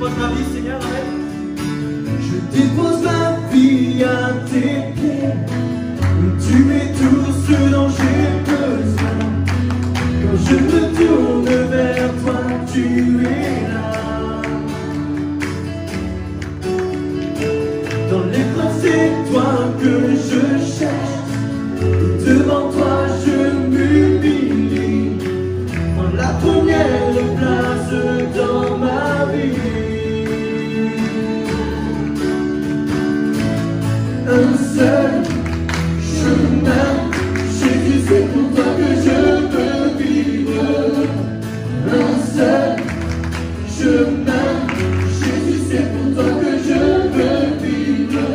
dépose ma vie, Seigneur, amen. Je dépose ma vie à tes pieds. Tu mets tout ce dont j'ai besoin. Quand je me tourne vers toi, tu es là. Dans l'épreuve, c'est toi que je cherche. Devant toi, je m'humilie. Prends la première place dans ma vie. Un seul chemin, Jésus, c'est pour toi que je veux vivre. Un seul chemin, Jésus, c'est pour toi que je veux vivre.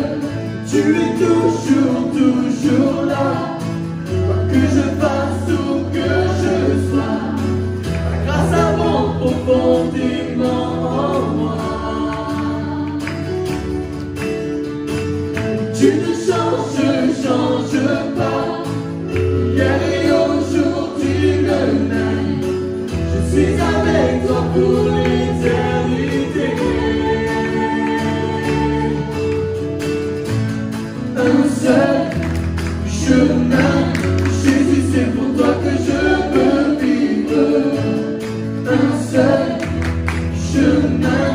Tu es toujours là, quoi que je fasse ou que je sois. Ta grâce abonde profondément en moi. Tu ne changes pas, hier et aujourd'hui le même. Je suis avec toi pour l'éternité. Un seul chemin, Jésus, c'est pour toi que je veux vivre. Un seul chemin,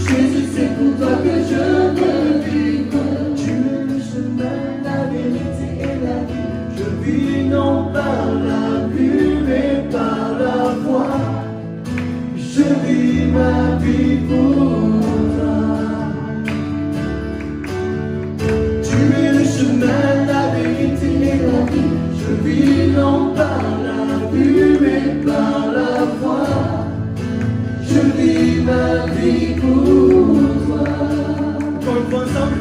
Jésus, c'est pour toi que je veux vivre. Tu es le chemin, la vérité et la vie. Je vis non par la vue, mais par la foi. Je vis ma vie pour toi. Tu es le chemin, la vérité et la vie. Je vis non par la vue, mais par la foi. Je vis ma vie pour toi. Encore une fois ensemble.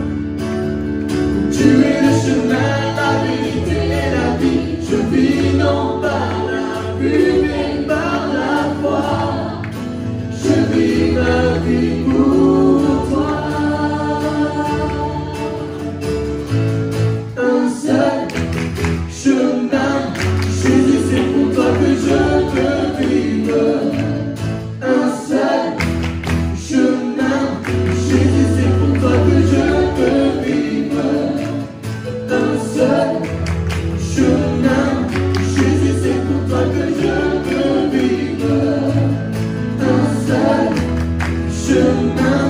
Tu es le chemin, la vérité et la vie. Je vis non par la vue, mais par la foi. Je vis ma vie pour toi. Un seul chemin, Jésus, c'est pour toi que je veux vivre. Un seul chemin, Jésus, c'est pour toi que je veux vivre. Un seul chemin, Jésus, c'est pour toi que je veux vivre. Un seul chemin,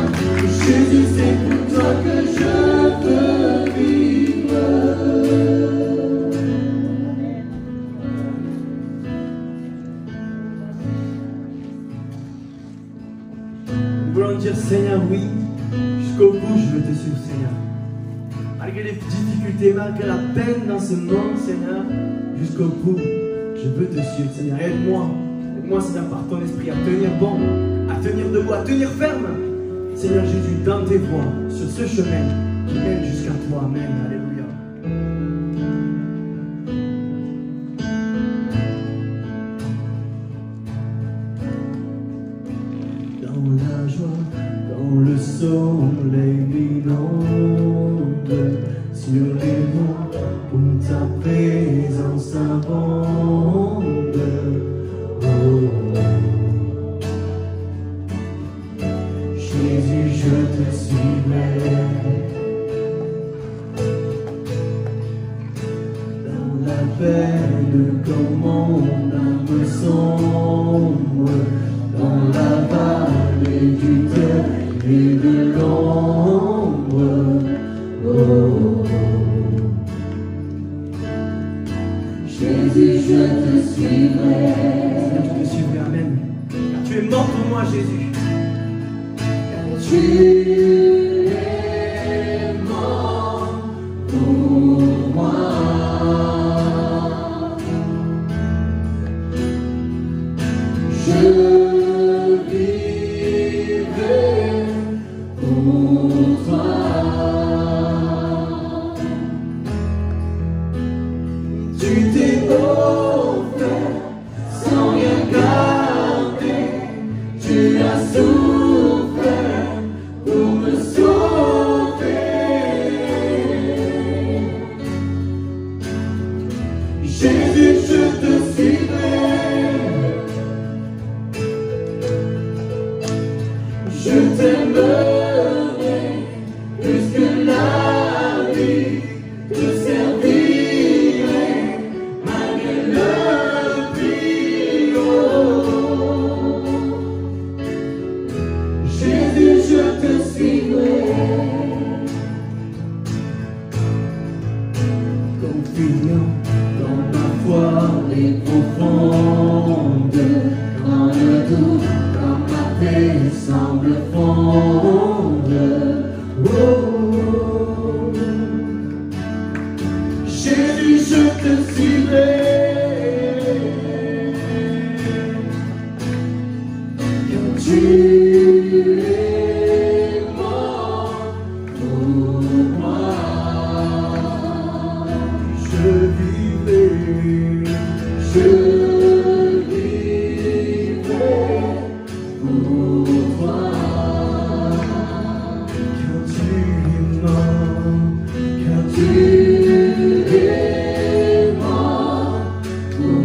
Jésus, c'est pour toi que je veux vivre. Nous voulons dire, Seigneur, oui, jusqu'au bout, je veux te suivre, Seigneur. Malgré les difficultés, malgré la peine dans ce monde, Seigneur, jusqu'au bout, je veux te suivre, Seigneur. Aide-moi, Seigneur, par ton esprit, à tenir bon, à tenir debout, à tenir ferme. Seigneur Jésus, dans tes voies, sur ce chemin qui mène jusqu'à toi. Amen. Alléluia. Dans la joie, dans le soleil minante, sur les monts où ta présence abonde. Oh, Jésus, je te suivrai. Dans la peine, quand mon âme sombre, dans la vallée du deuil et de l'ombre. Oh, Jésus, je te suivrai. Seigneur, je te suivrai. Amen. Car tu es mort pour moi, Jésus. Tu es mort pour moi. Je vivrai pour toi. Tu t'es offert sans rien garder. Tu as souffert pour me sauver. Jésus, je te suivrai. Je t'aime. nuées semblent fondre. Oh, oh. Jésus, je te suivrai. Car tu es mort pour moi. Je vivrai pour toi. Car tu es mort, car tu es mort pour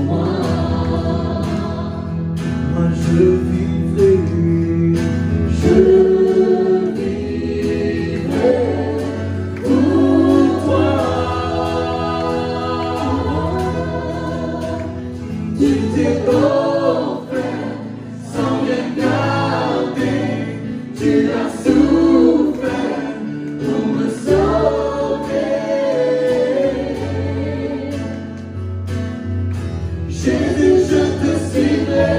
moi. Moi je vivrai pour toi. Tu t'es offert sans rien garder, tu as souffert pour me sauver. Jésus, je te suivrai,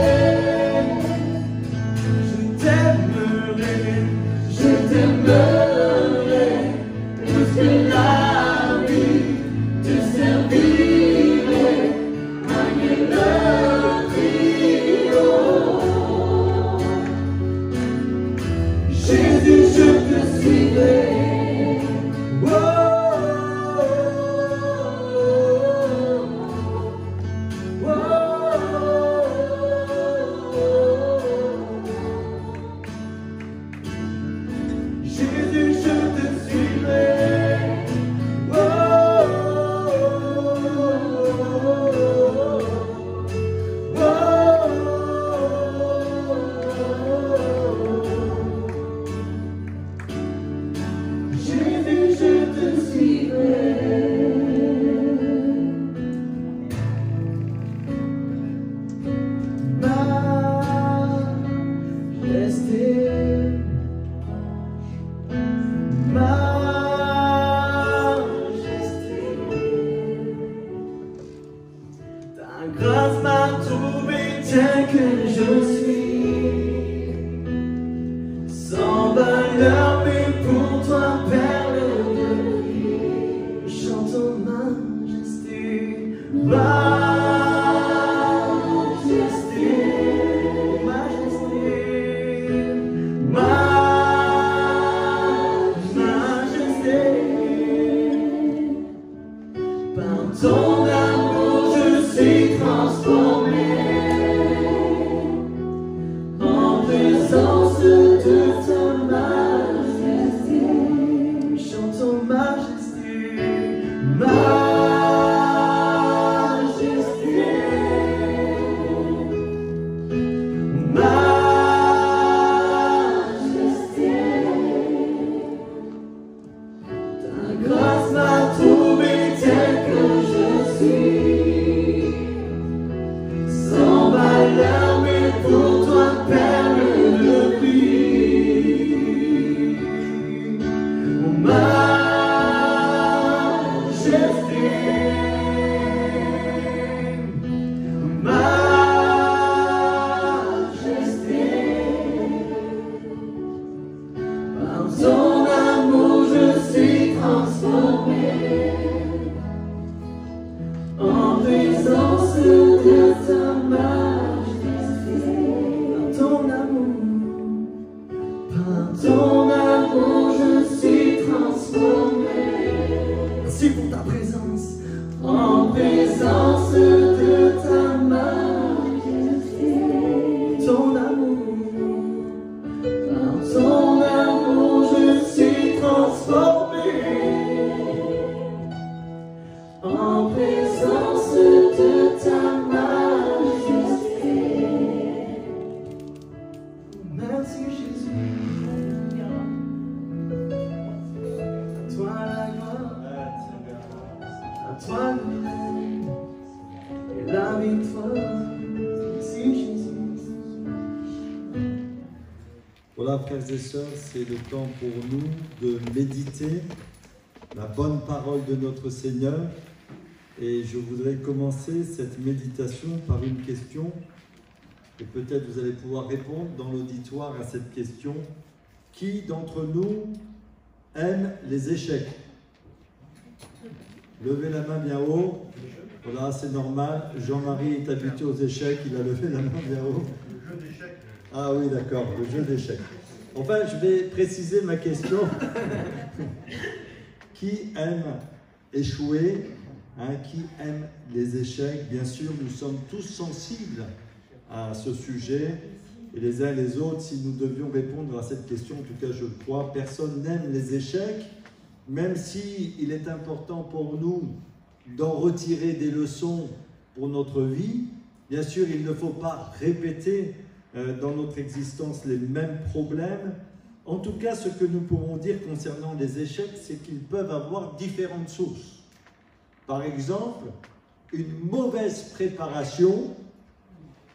je t'aimerai jusque la vie, te servirai malgré le triomphe. Jésus, je te suivrai. Oh, oh, oh, Jésus, je te suivrai. Oh, Jésus, je te suivrai. Majesté, ta grâce m'a trouvé tel que je suis, sans valeur, mais pour toi, perle de vie. Chantons majesté, majesté, majesté, majesté. Par ton amour, je suis transformé en présence de ta majesté. Chantons majesté, majesté, majesté. Ta grâce m'a trouvé tel que je suis, sans valeur, mais pour toi, perle de vie. Majesté, majesté. Par ton amour, je suis transformé en présence de ta majesté. Par ton amour, je suis transformé. Merci pour ta présence. En présence de ta majesté. Ton amour, par ton amour, je suis transformé. En présence de ta majesté. Merci Jésus. À toi la gloire, à toi l'honneur et la victoire. Merci Jésus. Voilà, frères et sœurs, c'est le temps pour nous de méditer la bonne parole de notre Seigneur. Et je voudrais commencer cette méditation par une question. Et peut-être vous allez pouvoir répondre dans l'auditoire à cette question. Qui d'entre nous aime les échecs? Levez la main bien haut. Voilà, c'est normal. Jean-Marie est habitué aux échecs, il a levé la main bien haut. Le jeu d'échecs. Ah oui, d'accord, le jeu d'échecs. Enfin, je vais préciser ma question. Qui aime échouer, hein, qui aime les échecs? Bien sûr, nous sommes tous sensibles à ce sujet. Et les uns et les autres, si nous devions répondre à cette question, en tout cas je le crois, personne n'aime les échecs, même si il est important pour nous d'en retirer des leçons pour notre vie. Bien sûr, il ne faut pas répéter dans notre existence les mêmes problèmes. En tout cas, ce que nous pouvons dire concernant les échecs, c'est qu'ils peuvent avoir différentes sources. Par exemple, une mauvaise préparation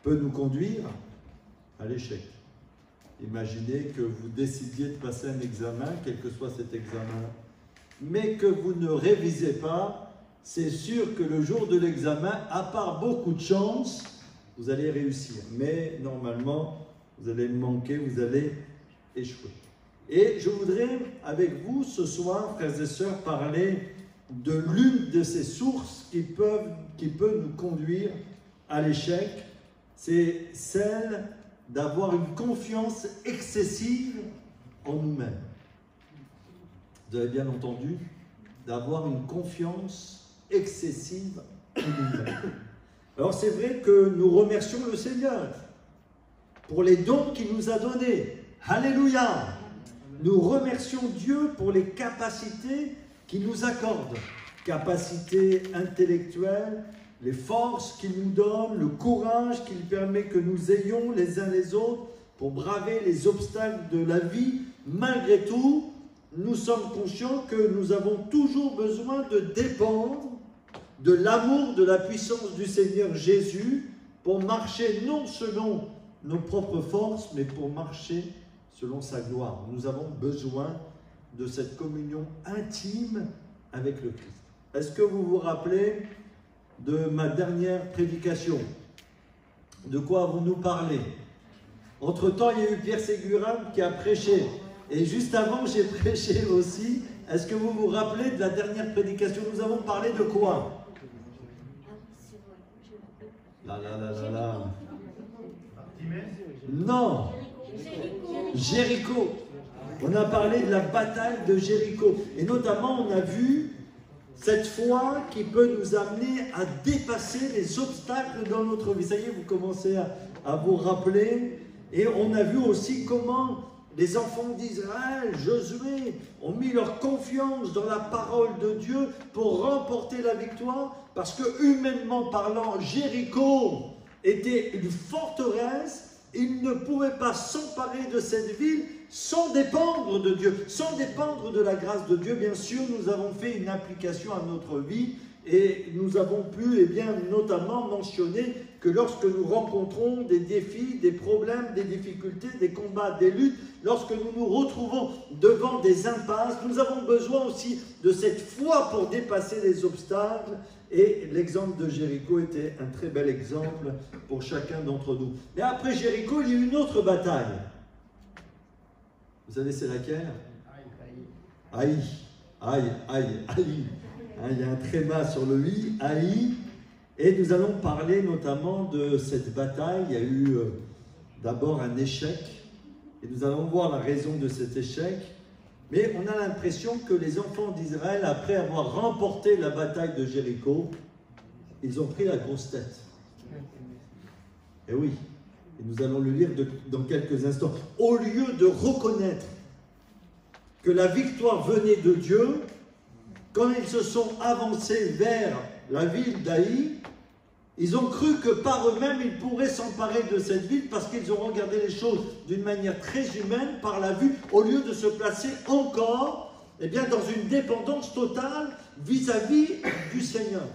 peut nous conduire à l'échec. Imaginez que vous décidiez de passer un examen, quel que soit cet examen, mais que vous ne révisez pas, c'est sûr que le jour de l'examen, à part beaucoup de chance, vous allez réussir. Mais normalement, vous allez manquer, vous allez échouer. Et je voudrais, avec vous, ce soir, frères et sœurs, parler de l'une de ces sources qui peut nous conduire à l'échec. C'est celle d'avoir une confiance excessive en nous-mêmes. Vous avez bien entendu, d'avoir une confiance excessive en nous-mêmes. Alors c'est vrai que nous remercions le Seigneur pour les dons qu'il nous a donnés. Alléluia! Nous remercions Dieu pour les capacités qu'il nous accorde. Capacités intellectuelles, les forces qu'il nous donne, le courage qu'il permet que nous ayons les uns les autres pour braver les obstacles de la vie. Malgré tout, nous sommes conscients que nous avons toujours besoin de dépendre de l'amour, de la puissance du Seigneur Jésus pour marcher non selon nos propres forces, mais pour marcher selon sa gloire. Nous avons besoin de cette communion intime avec le Christ. Est-ce que vous vous rappelez de ma dernière prédication? De quoi avons-nous parlé? Entre-temps, il y a eu Pierre Ségurin qui a prêché. Et juste avant, j'ai prêché aussi. Est-ce que vous vous rappelez de la dernière prédication? Nous avons parlé de quoi? Là. Non. Jéricho. On a parlé de la bataille de Jéricho. Et notamment, on a vu cette foi qui peut nous amener à dépasser les obstacles dans notre vie. Ça y est, vous commencez à vous rappeler. Et on a vu aussi comment les enfants d'Israël, Josué, ont mis leur confiance dans la parole de Dieu pour remporter la victoire. Parce que, humainement parlant, Jéricho était une forteresse. Ils ne pouvaient pas s'emparer de cette ville sans dépendre de Dieu, sans dépendre de la grâce de Dieu. Bien sûr, nous avons fait une application à notre vie et nous avons pu, notamment mentionner que lorsque nous rencontrons des défis, des problèmes, des difficultés, des combats, des luttes, lorsque nous nous retrouvons devant des impasses, nous avons besoin aussi de cette foi pour dépasser les obstacles. Et l'exemple de Jéricho était un très bel exemple pour chacun d'entre nous. Mais après Jéricho, il y a eu une autre bataille. Vous savez c'est laquelle? Haï. Il y a un tréma sur le i, Haï. Et nous allons parler notamment de cette bataille. Il y a eu d'abord un échec. Et nous allons voir la raison de cet échec. Mais on a l'impression que les enfants d'Israël, après avoir remporté la bataille de Jéricho, ils ont pris la grosse tête. Et oui, et nous allons le lire dans quelques instants. Au lieu de reconnaître que la victoire venait de Dieu, quand ils se sont avancés vers la ville d'Haï, ils ont cru que par eux-mêmes, ils pourraient s'emparer de cette ville parce qu'ils ont regardé les choses d'une manière très humaine, par la vue, au lieu de se placer encore dans une dépendance totale vis-à-vis du Seigneur.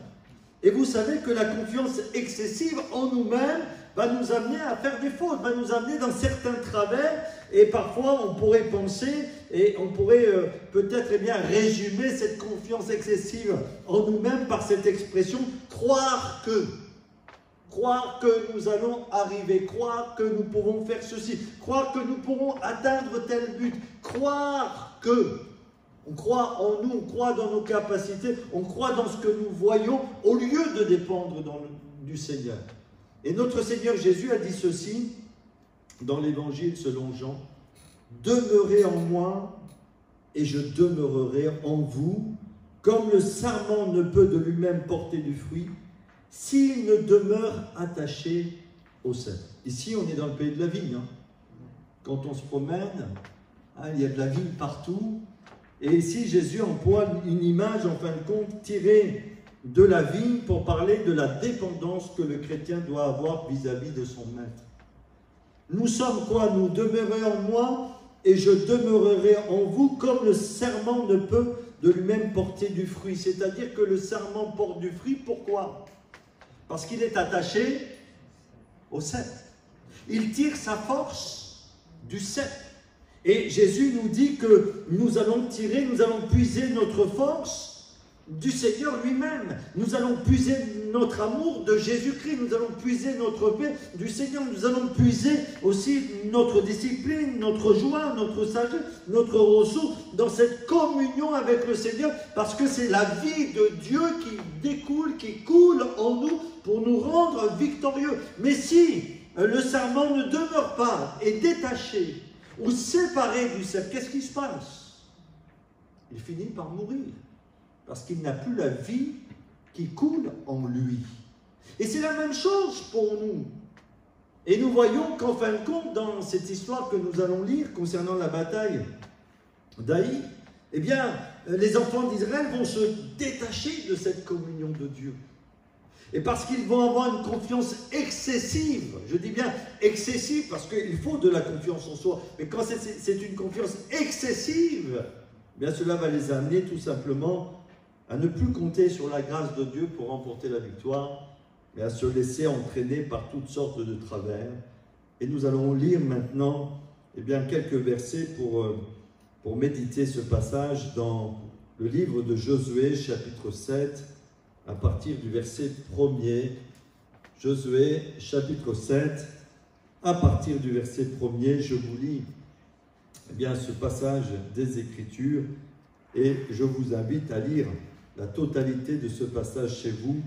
Et vous savez que la confiance excessive en nous-mêmes va nous amener à faire des fautes, va nous amener dans certains travers. Et parfois, on pourrait penser, et on pourrait peut-être résumer cette confiance excessive en nous-mêmes par cette expression « croire que ». croire que nous allons arriver, croire que nous pourrons faire ceci, croire que nous pourrons atteindre tel but, croire que... On croit en nous, on croit dans nos capacités, on croit dans ce que nous voyons au lieu de dépendre du Seigneur. Et notre Seigneur Jésus a dit ceci dans l'Évangile selon Jean, « Demeurez en moi et je demeurerai en vous, comme le sarment ne peut de lui-même porter du fruit, s'il ne demeure attaché au cep. » Ici, on est dans le pays de la vigne. Hein. Quand on se promène, il y a de la vigne partout. Et ici, Jésus emploie une image, en fin de compte, tirée de la vigne pour parler de la dépendance que le chrétien doit avoir vis-à-vis de son maître. Nous sommes quoi? Nous demeurez en moi et je demeurerai en vous comme le sarment ne peut de lui-même porter du fruit. C'est-à-dire que le sarment porte du fruit. Pourquoi? Parce qu'il est attaché au cep. Il tire sa force du cep. Et Jésus nous dit que nous allons tirer, nous allons puiser notre force du Seigneur lui-même. Nous allons puiser notre amour de Jésus-Christ, nous allons puiser notre paix du Seigneur, nous allons puiser aussi notre discipline, notre joie, notre sagesse, notre ressource dans cette communion avec le Seigneur, parce que c'est la vie de Dieu qui découle, qui coule en nous pour nous rendre victorieux. Mais si le sarment ne demeure pas, est détaché, ou séparé du cep, qu'est-ce qui se passe? Il finit par mourir, parce qu'il n'a plus la vie qui coule en lui. Et c'est la même chose pour nous. Et nous voyons qu'en fin de compte, dans cette histoire que nous allons lire concernant la bataille d'Aï, eh bien, les enfants d'Israël vont se détacher de cette communion de Dieu. Et parce qu'ils vont avoir une confiance excessive, je dis bien excessive parce qu'il faut de la confiance en soi, mais quand c'est une confiance excessive, eh bien cela va les amener tout simplement à ne plus compter sur la grâce de Dieu pour remporter la victoire, mais à se laisser entraîner par toutes sortes de travers. Et nous allons lire maintenant eh bien, quelques versets pour méditer ce passage dans le livre de Josué, chapitre 7, à partir du verset 1er, Josué, chapitre 7, à partir du verset 1er, je vous lis eh bien, ce passage des Écritures et je vous invite à lire la totalité de ce passage chez vous.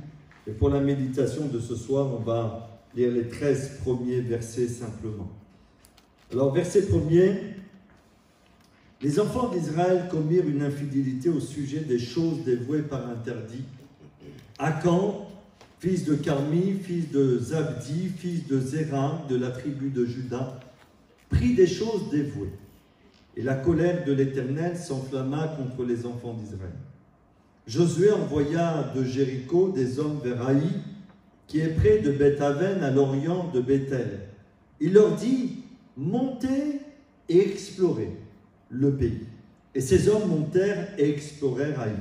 Et pour la méditation de ce soir, on va lire les 13 premiers versets simplement. Alors, verset 1er, les enfants d'Israël commirent une infidélité au sujet des choses dévouées par interdit. Akan, fils de Carmi, fils de Zabdi, fils de Zéra, de la tribu de Juda, prit des choses dévouées. Et la colère de l'Éternel s'enflamma contre les enfants d'Israël. Josué envoya de Jéricho des hommes vers Haï, qui est près de Beth-Aven, à l'orient de Bethel. Il leur dit, montez et explorez le pays. Et ces hommes montèrent et explorèrent Haï.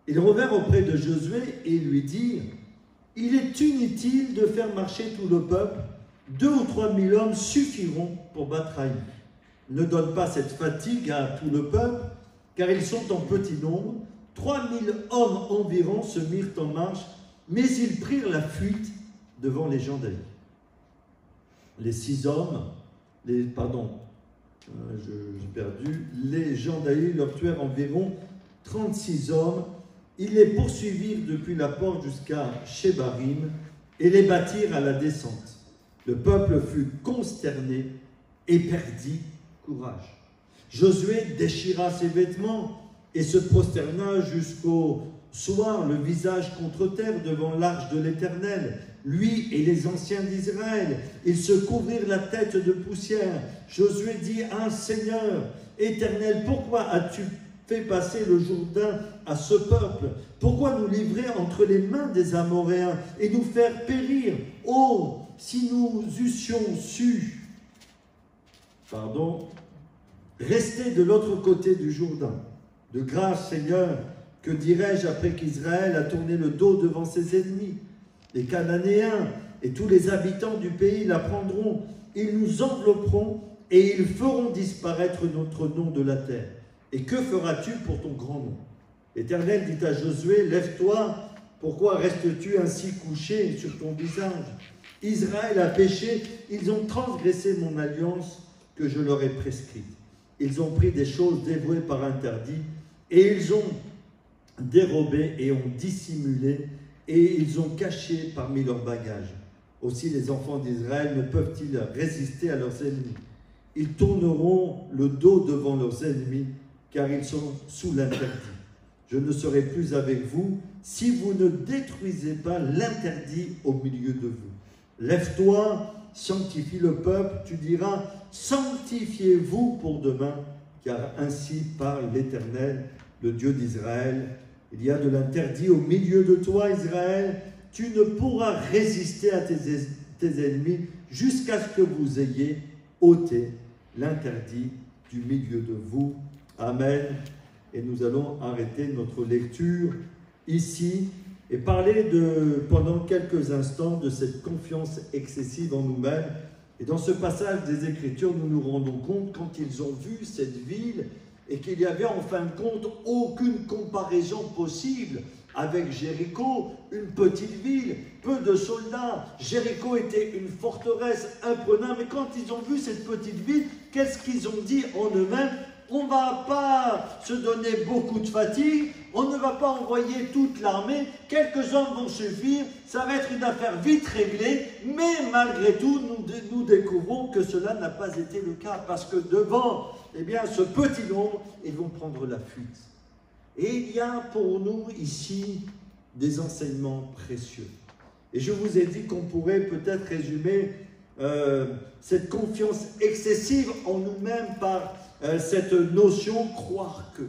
Ils revinrent auprès de Josué et lui dirent, « Il est inutile de faire marcher tout le peuple, 2 ou 3 000 hommes suffiront pour battre Haï. Ne donne pas cette fatigue à tout le peuple, car ils sont en petit nombre. 3 000 hommes environ se mirent en marche, mais ils prirent la fuite devant les gens d'Haï. Les 6 hommes, les gens d'Haï leur tuèrent environ 36 hommes. Ils les poursuivirent depuis la porte jusqu'à Shebarim et les battirent à la descente. Le peuple fut consterné et perdit courage. Josué déchira ses vêtements et se prosterna jusqu'au soir, le visage contre terre devant l'arche de l'Éternel. Lui et les anciens d'Israël, ils se couvrirent la tête de poussière. Josué dit, « Ah Seigneur, Éternel, pourquoi as-tu fait passer le Jourdain à ce peuple? Pourquoi nous livrer entre les mains des Amoréens et nous faire périr? Oh, si nous eussions su, rester de l'autre côté du Jourdain. De grâce, Seigneur, que dirais-je après qu'Israël a tourné le dos devant ses ennemis? Les Cananéens et tous les habitants du pays l'apprendront. Ils nous envelopperont et ils feront disparaître notre nom de la terre. Et que feras-tu pour ton grand nom? L'Éternel dit à Josué, lève-toi Pourquoi restes-tu ainsi couché sur ton visage? Israël a péché, ils ont transgressé mon alliance que je leur ai prescrite. Ils ont pris des choses dévouées par interdit, et ils ont dérobé et ont dissimulé, et ils ont caché parmi leurs bagages. Aussi les enfants d'Israël ne peuvent-ils résister à leurs ennemis. Ils tourneront le dos devant leurs ennemis, car ils sont sous l'interdit. Je ne serai plus avec vous si vous ne détruisez pas l'interdit au milieu de vous. Lève-toi, sanctifie le peuple, tu diras, sanctifiez-vous pour demain, car ainsi parle l'Éternel, le Dieu d'Israël. Il y a de l'interdit au milieu de toi, Israël. Tu ne pourras résister à tes ennemis jusqu'à ce que vous ayez ôté l'interdit du milieu de vous. Amen. Et nous allons arrêter notre lecture ici et parler pendant quelques instants de cette confiance excessive en nous-mêmes. Et dans ce passage des Écritures, nous nous rendons compte, quand ils ont vu cette ville, et qu'il n'y avait en fin de compte aucune comparaison possible avec Jéricho, une petite ville, peu de soldats. Jéricho était une forteresse imprenable, mais quand ils ont vu cette petite ville, qu'est-ce qu'ils ont dit en eux-mêmes? On ne va pas se donner beaucoup de fatigue, on ne va pas envoyer toute l'armée, quelques hommes vont suffire, ça va être une affaire vite réglée, mais malgré tout, nous découvrons que cela n'a pas été le cas, parce que devant ce petit nombre, ils vont prendre la fuite. Et il y a pour nous ici des enseignements précieux. Et je vous ai dit qu'on pourrait peut-être résumer cette confiance excessive en nous-mêmes par cette notion « croire que ».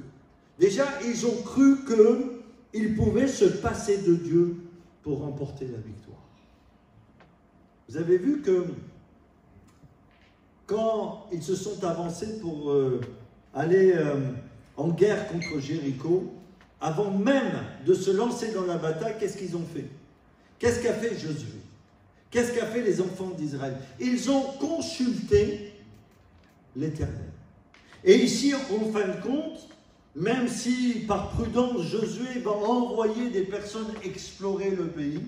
Déjà, ils ont cru qu'ils pouvaient se passer de Dieu pour remporter la victoire. Vous avez vu que quand ils se sont avancés pour aller en guerre contre Jéricho, avant même de se lancer dans la bataille, qu'est-ce qu'ils ont fait? Qu'est-ce qu'a fait Josué? Qu'est-ce qu'a fait les enfants d'Israël? Ils ont consulté l'Éternel. Et ici, en fin de compte, même si par prudence Josué va envoyer des personnes explorer le pays,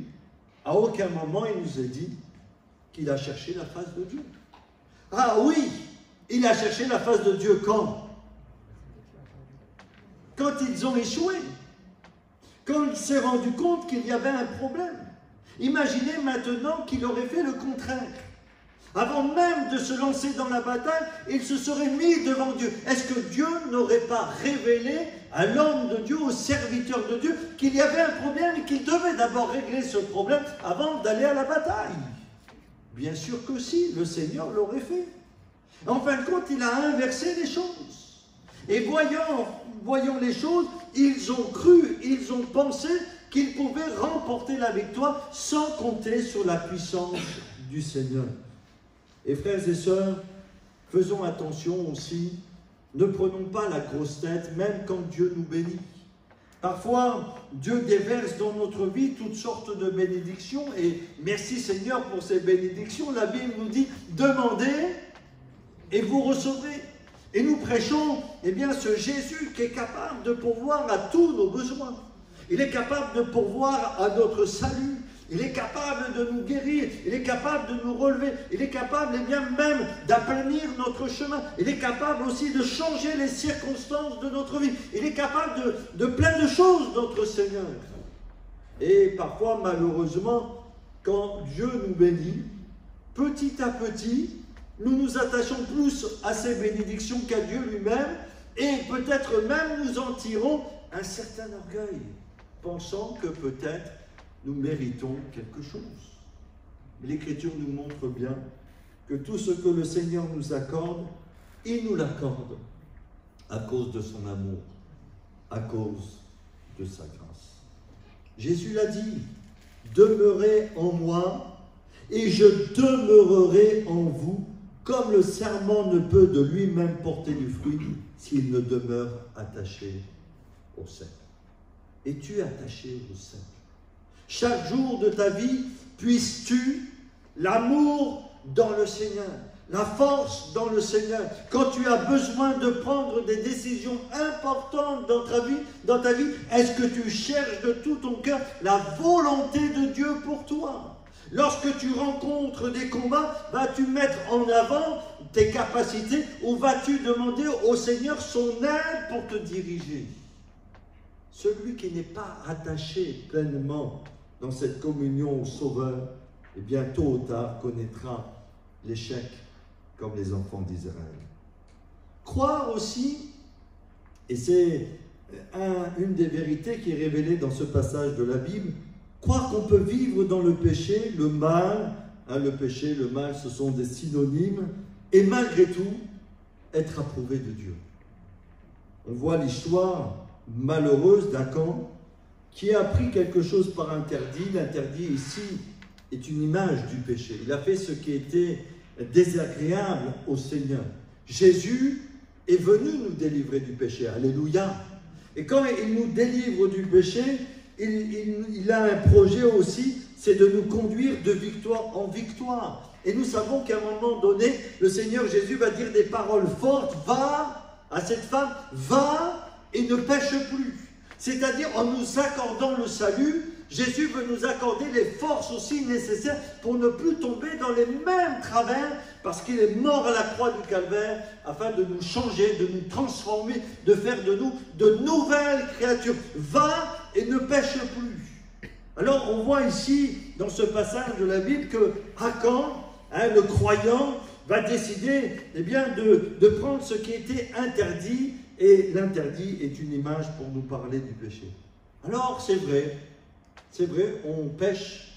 à aucun moment il nous est dit qu'il a cherché la face de Dieu. Ah oui, il a cherché la face de Dieu quand? Quand ils ont échoué. Quand il s'est rendu compte qu'il y avait un problème. Imaginez maintenant qu'il aurait fait le contraire. Avant même de se lancer dans la bataille, il se serait mis devant Dieu. Est-ce que Dieu n'aurait pas révélé à l'homme de Dieu, au serviteur de Dieu, qu'il y avait un problème et qu'il devait d'abord régler ce problème avant d'aller à la bataille? Bien sûr que si, le Seigneur l'aurait fait. En fin de compte, il a inversé les choses. Et voyant les choses, ils ont cru, ils ont pensé qu'ils pouvaient remporter la victoire sans compter sur la puissance du Seigneur. Et frères et sœurs, faisons attention aussi, ne prenons pas la grosse tête, même quand Dieu nous bénit. Parfois, Dieu déverse dans notre vie toutes sortes de bénédictions, et merci Seigneur pour ces bénédictions. La Bible nous dit, demandez et vous recevrez. Et nous prêchons, ce Jésus qui est capable de pourvoir à tous nos besoins. Il est capable de pourvoir à notre salut. Il est capable de nous guérir, il est capable de nous relever, il est capable même d'aplanir notre chemin, il est capable aussi de changer les circonstances de notre vie, il est capable de plein de choses, notre Seigneur. Et parfois, malheureusement, quand Dieu nous bénit, petit à petit, nous nous attachons plus à ces bénédictions qu'à Dieu lui-même, et peut-être même nous en tirons un certain orgueil, pensant que peut-être nous méritons quelque chose. Mais l'Écriture nous montre bien que tout ce que le Seigneur nous accorde, il nous l'accorde à cause de son amour, à cause de sa grâce. Jésus l'a dit, « Demeurez en moi, et je demeurerai en vous, comme le sarment ne peut de lui-même porter du fruit s'il ne demeure attaché au cep. » Es-tu attaché au cep? Chaque jour de ta vie, puisses-tu l'amour dans le Seigneur. la force dans le Seigneur. Quand tu as besoin de prendre des décisions importantes dans ta vie, est-ce que tu cherches de tout ton cœur la volonté de Dieu pour toi? Lorsque tu rencontres des combats, vas-tu mettre en avant tes capacités ou vas-tu demander au Seigneur son aide pour te diriger? Celui qui n'est pas attaché pleinement dans cette communion au Sauveur, et bien tôt ou tard connaîtra l'échec comme les enfants d'Israël. Croire aussi, et c'est une des vérités qui est révélée dans ce passage de la Bible, croire qu'on peut vivre dans le péché, le mal, le péché, le mal, ce sont des synonymes, et malgré tout, être approuvé de Dieu. On voit l'histoire malheureuse d'Acan qui a appris quelque chose par interdit. L'interdit ici est une image du péché. Il a fait ce qui était désagréable au Seigneur. Jésus est venu nous délivrer du péché. Alléluia. Et quand il nous délivre du péché, il a un projet aussi, c'est de nous conduire de victoire en victoire. Et nous savons qu'à un moment donné, le Seigneur Jésus va dire des paroles fortes. Va à cette femme, va et ne pêche plus. C'est-à-dire, en nous accordant le salut, Jésus veut nous accorder les forces aussi nécessaires pour ne plus tomber dans les mêmes travers, parce qu'il est mort à la croix du Calvaire, afin de nous changer, de nous transformer, de faire de nous de nouvelles créatures. Va et ne pêche plus. Alors, on voit ici, dans ce passage de la Bible, que Acan, le croyant, va décider de prendre ce qui était interdit, et l'interdit est une image pour nous parler du péché. Alors, c'est vrai, on pêche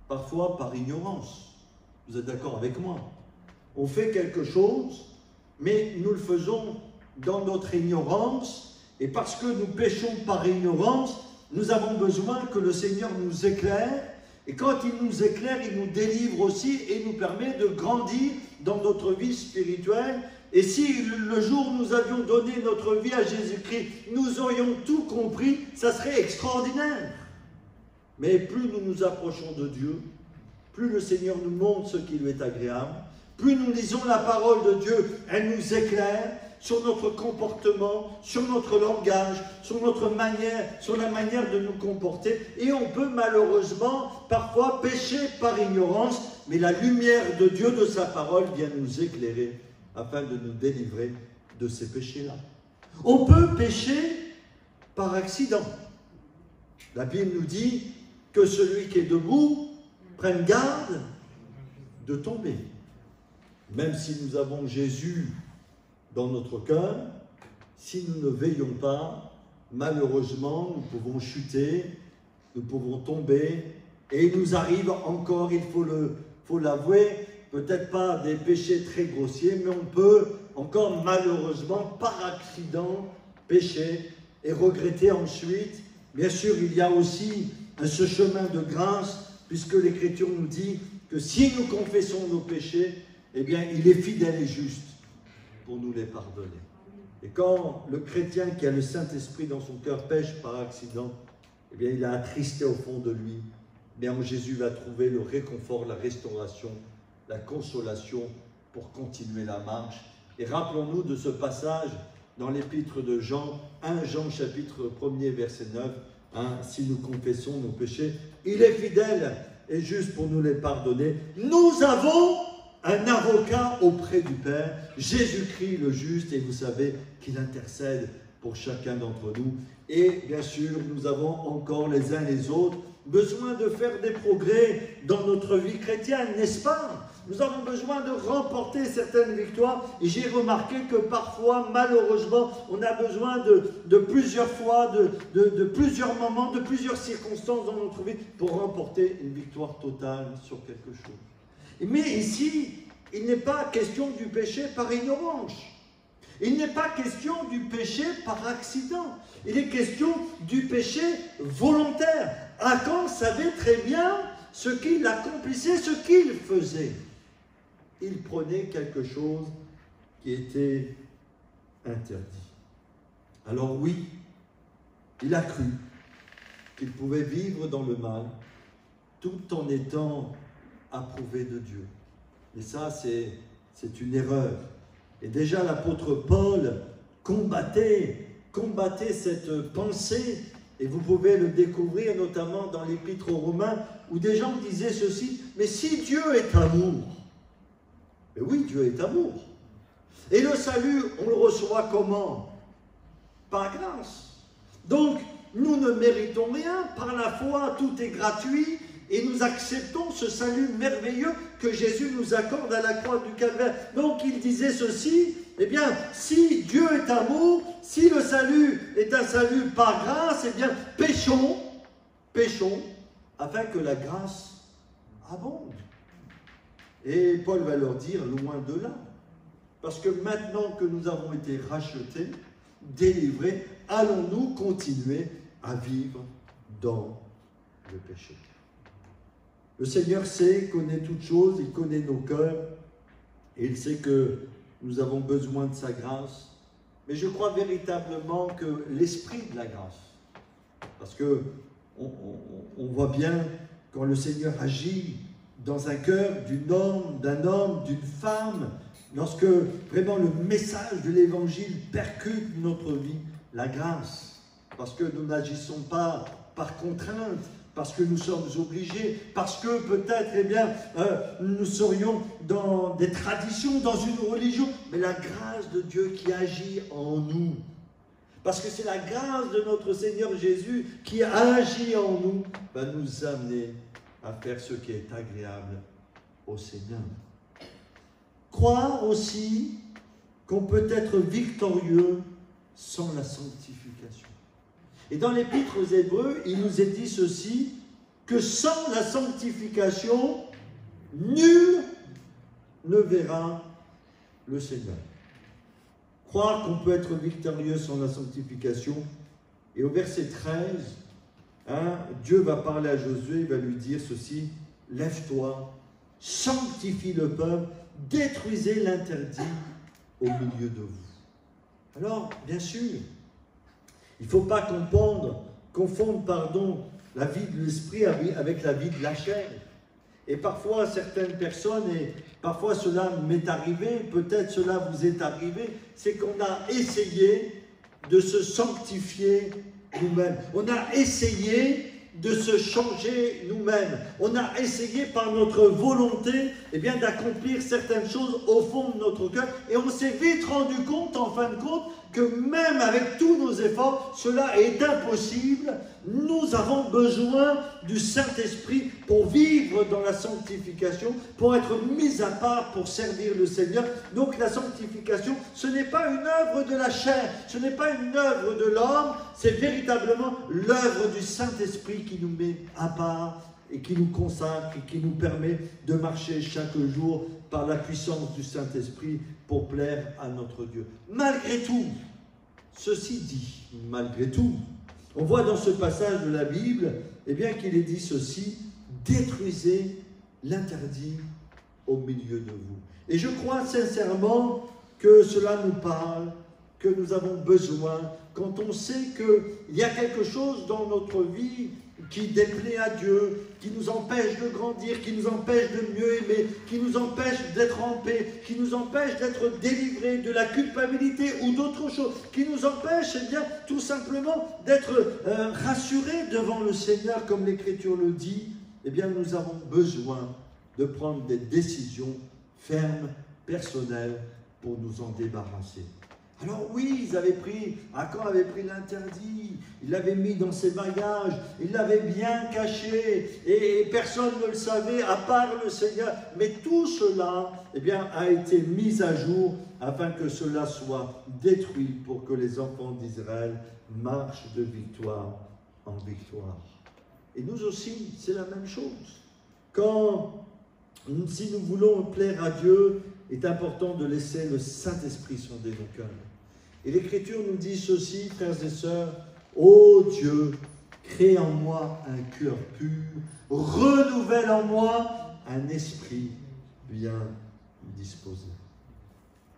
parfois par ignorance. Vous êtes d'accord avec moi? On fait quelque chose, mais nous le faisons dans notre ignorance, et parce que nous péchons par ignorance, nous avons besoin que le Seigneur nous éclaire, et quand il nous éclaire, il nous délivre aussi, et nous permet de grandir dans notre vie spirituelle. Et si le jour où nous avions donné notre vie à Jésus-Christ, nous aurions tout compris, ça serait extraordinaire. Mais plus nous nous approchons de Dieu, plus le Seigneur nous montre ce qui lui est agréable, plus nous lisons la parole de Dieu, elle nous éclaire sur notre comportement, sur notre langage, sur la manière de nous comporter. Et on peut malheureusement parfois pécher par ignorance, mais la lumière de Dieu, de sa parole, vient nous éclairer afin de nous délivrer de ces péchés-là. On peut pécher par accident. La Bible nous dit que celui qui est debout prenne garde de tomber. Même si nous avons Jésus dans notre cœur, si nous ne veillons pas, malheureusement, nous pouvons chuter, nous pouvons tomber, et il nous arrive encore, il faut l'avouer, peut-être pas des péchés très grossiers, mais on peut encore malheureusement, par accident, pécher et regretter ensuite. Bien sûr, il y a aussi ce chemin de grâce, puisque l'Écriture nous dit que si nous confessons nos péchés, eh bien, il est fidèle et juste pour nous les pardonner. Et quand le chrétien qui a le Saint-Esprit dans son cœur pêche par accident, eh bien, il a attristé au fond de lui. Mais en Jésus va trouver le réconfort, la restauration, la consolation pour continuer la marche. Et rappelons-nous de ce passage dans l'épître de Jean, 1 Jean chapitre 1er verset 9, si nous confessons nos péchés, il est fidèle et juste pour nous les pardonner. Nous avons un avocat auprès du Père, Jésus-Christ le juste, et vous savez qu'il intercède pour chacun d'entre nous. Et bien sûr, nous avons encore les uns les autres besoin de faire des progrès dans notre vie chrétienne, n'est-ce pas? Nous avons besoin de remporter certaines victoires, et j'ai remarqué que parfois, malheureusement, on a besoin de plusieurs fois, de plusieurs moments, de plusieurs circonstances dans notre vie pour remporter une victoire totale sur quelque chose. Mais ici, il n'est pas question du péché par ignorance. Il n'est pas question du péché par accident. Il est question du péché volontaire. Acan savait très bien ce qu'il accomplissait, ce qu'il faisait. Il prenait quelque chose qui était interdit. Alors oui, il a cru qu'il pouvait vivre dans le mal tout en étant approuvé de Dieu. Et ça, c'est c'est une erreur. Et déjà l'apôtre Paul combattait cette pensée, et vous pouvez le découvrir notamment dans l'Épître aux Romains, où des gens disaient ceci: mais si Dieu est amour, mais oui, Dieu est amour, et le salut, on le reçoit comment? Par grâce. Donc, nous ne méritons rien, par la foi, tout est gratuit, et nous acceptons ce salut merveilleux que Jésus nous accorde à la croix du Calvaire. Donc, il disait ceci: eh bien, si Dieu est amour, si le salut est un salut par grâce, eh bien, péchons, afin que la grâce abonde. Et Paul va leur dire, loin de là, parce que maintenant que nous avons été rachetés, délivrés, allons-nous continuer à vivre dans le péché? Le Seigneur sait, connaît toutes choses, il connaît nos cœurs, et il sait que nous avons besoin de sa grâce. Mais je crois véritablement que l'esprit de la grâce, parce que on voit bien quand le Seigneur agit dans un cœur d'un homme, d'une femme, lorsque vraiment le message de l'Évangile percute notre vie, la grâce, parce que nous n'agissons pas par contrainte, parce que nous sommes obligés, parce que peut-être, eh bien, nous serions dans des traditions, dans une religion, mais la grâce de Dieu qui agit en nous. Parce que c'est la grâce de notre Seigneur Jésus qui agit en nous, va nous amener à faire ce qui est agréable au Seigneur. Croire aussi qu'on peut être victorieux sans la sanctification. Et dans l'Épître aux Hébreux, il nous est dit ceci, que sans la sanctification, nul ne verra le Seigneur. Croire qu'on peut être victorieux sans la sanctification. Et au verset 13, Dieu va parler à Josué, il va lui dire ceci: lève-toi, sanctifie le peuple, détruisez l'interdit au milieu de vous. Alors, bien sûr, il ne faut pas confondre la vie de l'esprit avec la vie de la chair. Et parfois, certaines personnes, et parfois cela m'est arrivé, peut-être cela vous est arrivé, c'est qu'on a essayé de se sanctifier nous-mêmes. On a essayé de se changer nous-mêmes. On a essayé par notre volonté d'accomplir certaines choses au fond de notre cœur, et on s'est vite rendu compte, en fin de compte, que même avec tous nos efforts, cela est impossible. Nous avons besoin du Saint-Esprit pour vivre dans la sanctification, pour être mis à part, pour servir le Seigneur. Donc la sanctification, ce n'est pas une œuvre de la chair, ce n'est pas une œuvre de l'homme, c'est véritablement l'œuvre du Saint-Esprit qui nous met à part et qui nous consacre et qui nous permet de marcher chaque jour par la puissance du Saint-Esprit pour plaire à notre Dieu. Malgré tout, ceci dit, malgré tout, on voit dans ce passage de la Bible qu'il est dit ceci: détruisez l'interdit au milieu de vous. Et je crois sincèrement que cela nous parle, que nous avons besoin, quand on sait qu'il y a quelque chose dans notre vie qui déplaît à Dieu, qui nous empêche de grandir, qui nous empêche de mieux aimer, qui nous empêche d'être en paix, qui nous empêche d'être délivrés de la culpabilité ou d'autres choses, qui nous empêche tout simplement d'être rassurés devant le Seigneur, comme l'Écriture le dit. Nous avons besoin de prendre des décisions fermes, personnelles, pour nous en débarrasser. Alors oui, Achan avait pris l'interdit, il l'avait mis dans ses bagages, il l'avait bien caché, et personne ne le savait à part le Seigneur. Mais tout cela a été mis à jour afin que cela soit détruit pour que les enfants d'Israël marchent de victoire en victoire. Et nous aussi, c'est la même chose. Si nous voulons plaire à Dieu, il est important de laisser le Saint-Esprit sonder nos cœurs. Et l'Écriture nous dit ceci, frères et sœurs: ô Dieu, crée en moi un cœur pur, renouvelle en moi un esprit bien disposé.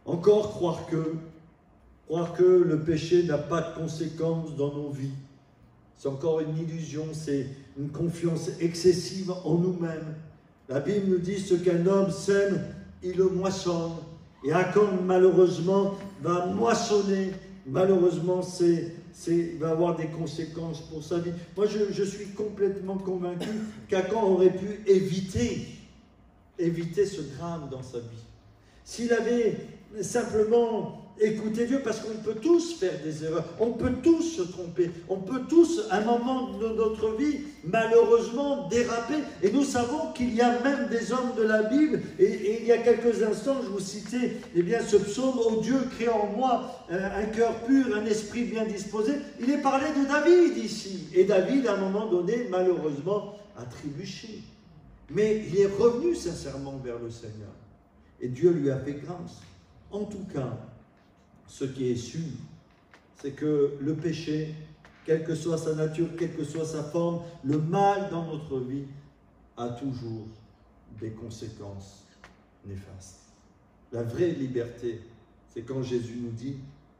Encore croire que le péché n'a pas de conséquences dans nos vies. C'est encore une illusion, c'est une confiance excessive en nous-mêmes. La Bible nous dit: ce qu'un homme sème, il le moissonne. Et Akon, malheureusement, va moissonner. Malheureusement, il va avoir des conséquences pour sa vie. Moi, je suis complètement convaincu qu'Akon aurait pu éviter ce drame dans sa vie. S'il avait simplement écouté Dieu, parce qu'on peut tous faire des erreurs, on peut tous se tromper, on peut tous, à un moment de notre vie, malheureusement, déraper. Et nous savons qu'il y a même des hommes de la Bible, et il y a quelques instants, je vous citais ce psaume, « Ô Dieu, crée en moi un cœur pur, un esprit bien disposé ». Il est parlé de David ici. Et David, à un moment donné, malheureusement, a trébuché. Mais il est revenu sincèrement vers le Seigneur. Et Dieu lui a fait grâce. En tout cas, ce qui est sûr, c'est que le péché, quelle que soit sa nature, quelle que soit sa forme, le mal dans notre vie a toujours des conséquences néfastes. La vraie liberté, c'est quand Jésus nous dit,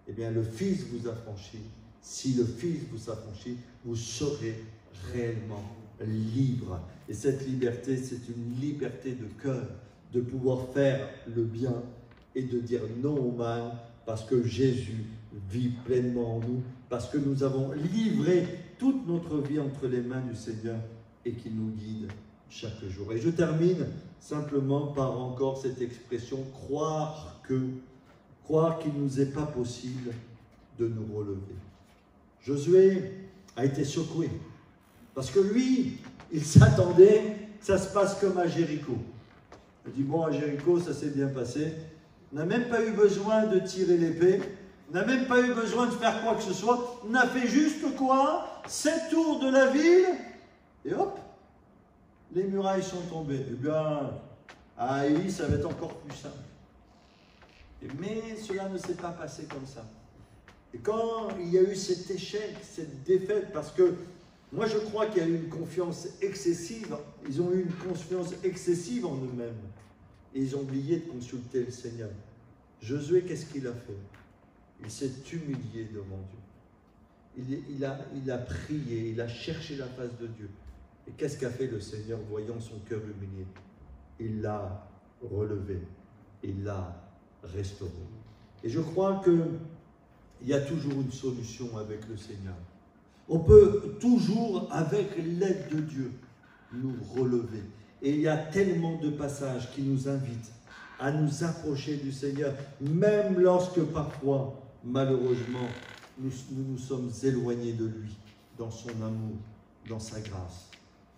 eh bien, le Fils vous a franchi. Si le Fils vous a franchi, vous serez réellement libre. Et cette liberté, c'est une liberté de cœur, de pouvoir faire le bien et de dire non au mal, parce que Jésus vit pleinement en nous, parce que nous avons livré toute notre vie entre les mains du Seigneur et qu'il nous guide chaque jour. Et je termine simplement par encore cette expression, croire qu'il ne nous est pas possible de nous relever. Josué a été secoué, parce que lui, il s'attendait que ça se passe comme à Jéricho. Il dit, bon, à Jéricho, ça s'est bien passé. On n'a même pas eu besoin de tirer l'épée. On n'a même pas eu besoin de faire quoi que ce soit. On a fait juste quoi? 7 tours de la ville. Et hop, les murailles sont tombées. Eh bien, à Élie, ça va être encore plus simple. Mais cela ne s'est pas passé comme ça. Et quand il y a eu cet échec, cette défaite, parce que moi je crois qu'il y a eu une confiance excessive, ils ont eu une confiance excessive en eux-mêmes. Et ils ont oublié de consulter le Seigneur. Josué, qu'est-ce qu'il a fait? Il s'est humilié devant Dieu. Il a prié, il a cherché la face de Dieu. Et qu'est-ce qu'a fait le Seigneur, voyant son cœur humilié? Il l'a relevé, il l'a restauré. Et je crois qu'il y a toujours une solution avec le Seigneur. On peut toujours, avec l'aide de Dieu, nous relever. Et il y a tellement de passages qui nous invitent à nous approcher du Seigneur, même lorsque parfois, malheureusement, nous nous sommes éloignés de lui, dans son amour, dans sa grâce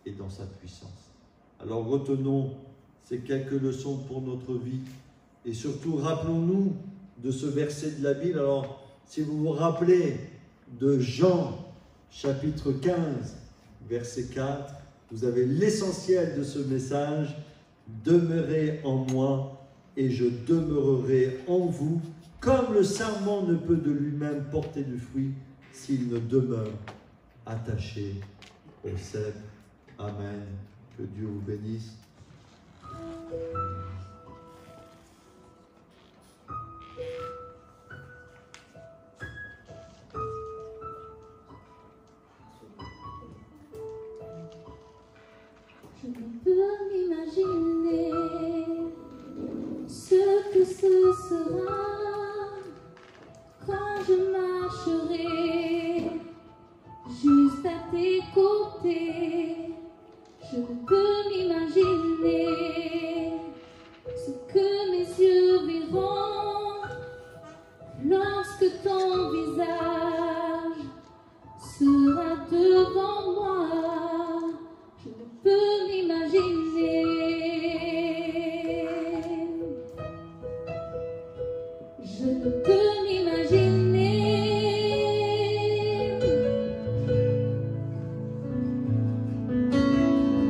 et dans sa puissance. Alors retenons ces quelques leçons pour notre vie et surtout rappelons-nous de ce verset de la Bible. Alors, si vous vous rappelez de Jean, chapitre 15, verset 4, vous avez l'essentiel de ce message. Demeurez en moi et je demeurerai en vous, comme le sarment ne peut de lui-même porter du fruit s'il ne demeure attaché au cep. Amen. Que Dieu vous bénisse. Je ne peux m'imaginer ce que ce sera quand je marcherai juste à tes côtés. Je ne peux m'imaginer ce que mes yeux verront lorsque ton visage sera devant moi. Je ne peux m'imaginer. Je ne peux m'imaginer.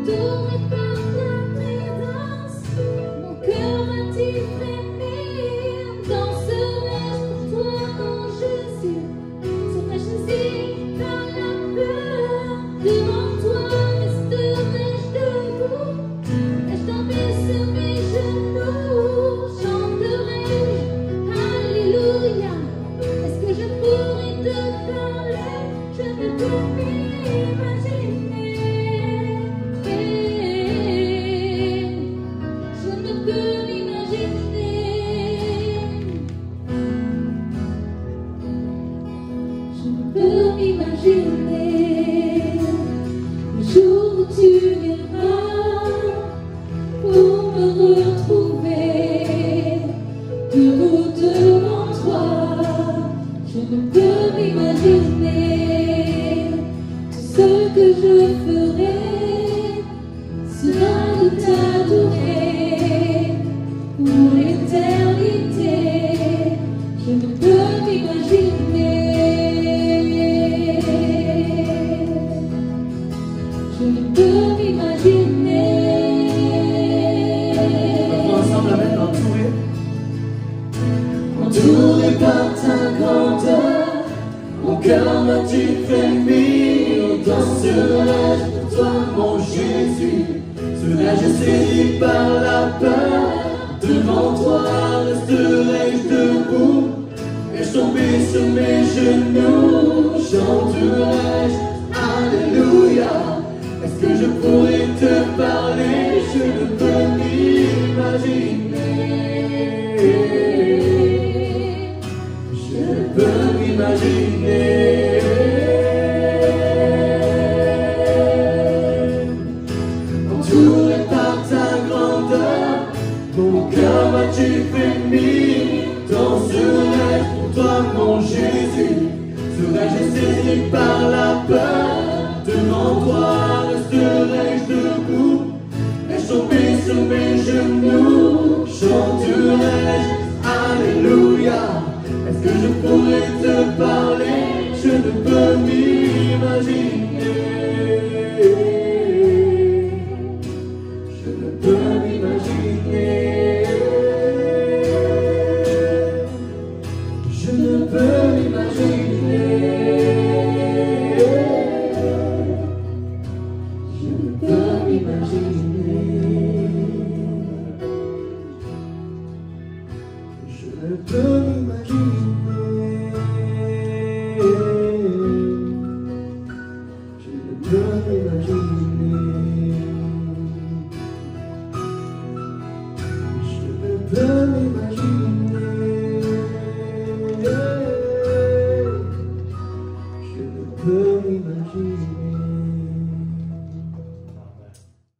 Entouré par ta présence, mon cœur va-t-il frémir? Danserai-je pour toi quand je peux m'imaginer le jour où tu viendras pour me retrouver debout devant toi. Je ne peux m'imaginer tout ce que je ferai sera de t'adorer pour l'éternité. Je ne peux m'imaginer. Je ne peux m'imaginer. On va ensemble la mettre Entouré par ta grandeur, mon cœur m'a-tu frémi. Danserai-je pour toi, mon Jésus? Serais-je saisi par la peur? Devant toi resterai-je debout? Vais-je tomber sur mes genoux? Chanterai-je Alléluia? Est-ce que je pourrais te parler? Je ne peux m'imaginer. Je ne peux m'imaginer. Entouré par ta grandeur, mon cœur m'a-tu frémi. Danserai-je pour toi, mon Jésus? Serais-je saisi par la peur? Devant toi resterai-je debout? Vais-je tomber sur mes genoux? Chanterai-je Alléluia? Est-ce que je pourrais te parler? Je ne peux m'imaginer. Je ne peux m'imaginer. Je ne peux m'imaginer. Je ne peux m'imaginer. Je ne peux m'imaginer. Je ne peux m'imaginer. Je ne peux m'imaginer. Je ne peux m'imaginer.